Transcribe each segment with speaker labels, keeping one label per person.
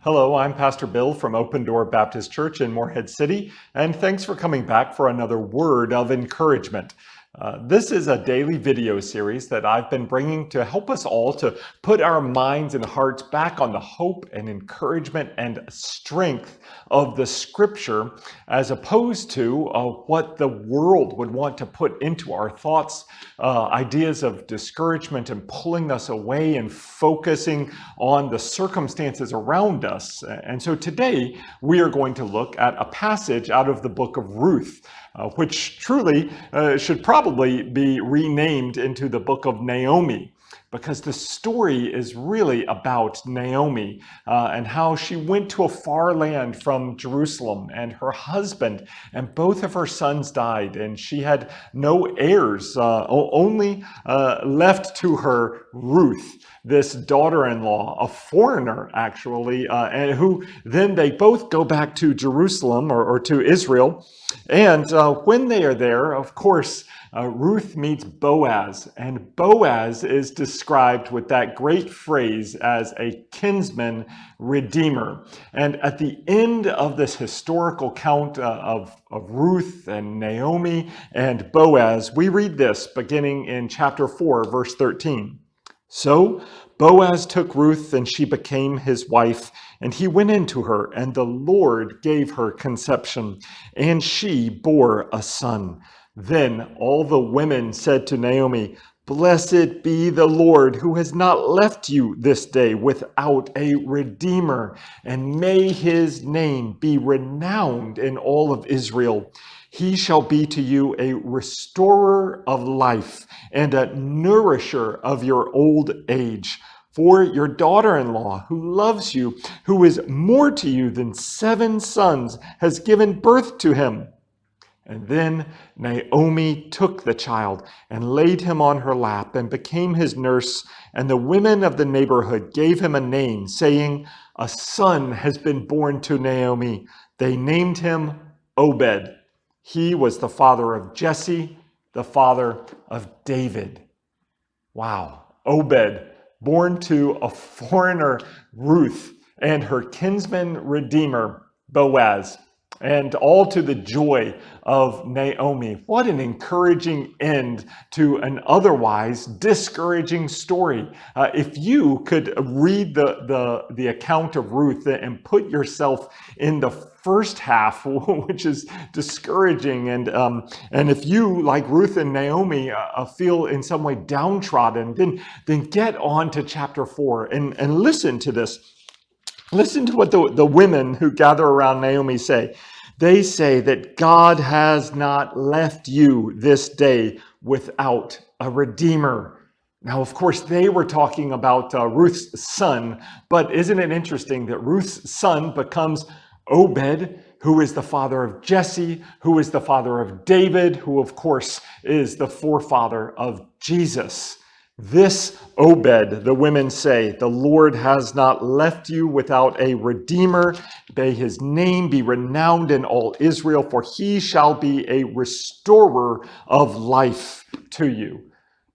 Speaker 1: Hello, I'm Pastor Bill from Open Door Baptist Church in Morehead City, and thanks for coming back for another word of encouragement. This is a daily video series that I've been bringing to help us all to put our minds and hearts back on the hope and encouragement and strength of the Scripture, as opposed to what the world would want to put into our thoughts, ideas of discouragement and pulling us away and focusing on the circumstances around us. And so today we are going to look at a passage out of the book of Ruth, which truly should probably be renamed into the book of Naomi, because the story is really about Naomi and how she went to a far land from Jerusalem, and her husband and both of her sons died, and she had no heirs, only left to her Ruth, this daughter-in-law, a foreigner actually, and who then they both go back to Jerusalem or to Israel. And when they are there, of course, Ruth meets Boaz, and Boaz is described with that great phrase as a kinsman redeemer. And at the end of this historical count of Ruth and Naomi and Boaz, we read this beginning in chapter 4, verse 13. So Boaz took Ruth, and she became his wife, and he went into her, and the Lord gave her conception, and she bore a son. Then all the women said to Naomi, "Blessed be the Lord, who has not left you this day without a redeemer, and may his name be renowned in all of Israel. He shall be to you a restorer of life and a nourisher of your old age. For your daughter-in-law, who loves you, who is more to you than 7 sons, has given birth to him." And then Naomi took the child and laid him on her lap and became his nurse. And the women of the neighborhood gave him a name, saying, "A son has been born to Naomi." They named him Obed. He was the father of Jesse, the father of David. Wow. Obed, born to a foreigner, Ruth, and her kinsman redeemer, Boaz, and all to the joy of Naomi. What an encouraging end to an otherwise discouraging story. If you could read the account of Ruth and put yourself in the first half, which is discouraging, and if you, like Ruth and Naomi, feel in some way downtrodden, then get on to chapter 4 and listen to this. Listen to what the women who gather around Naomi say. They say that God has not left you this day without a redeemer. Now, of course, they were talking about Ruth's son, but isn't it interesting that Ruth's son becomes Obed, who is the father of Jesse, who is the father of David, who, of course, is the forefather of Jesus. This Obed, the women say, the Lord has not left you without a redeemer. May his name be renowned in all Israel, for he shall be a restorer of life to you.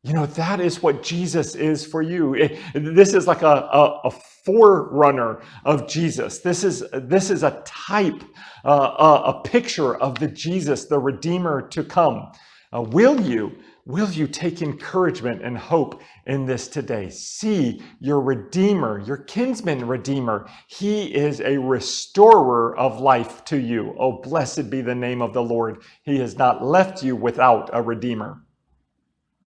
Speaker 1: You know, that is what Jesus is for you. This is like a forerunner of Jesus. This is a type, a picture of the Jesus, the Redeemer to come. Will you take encouragement and hope in this today? See your Redeemer, your kinsman Redeemer. He is a restorer of life to you. Oh, blessed be the name of the Lord. He has not left you without a Redeemer.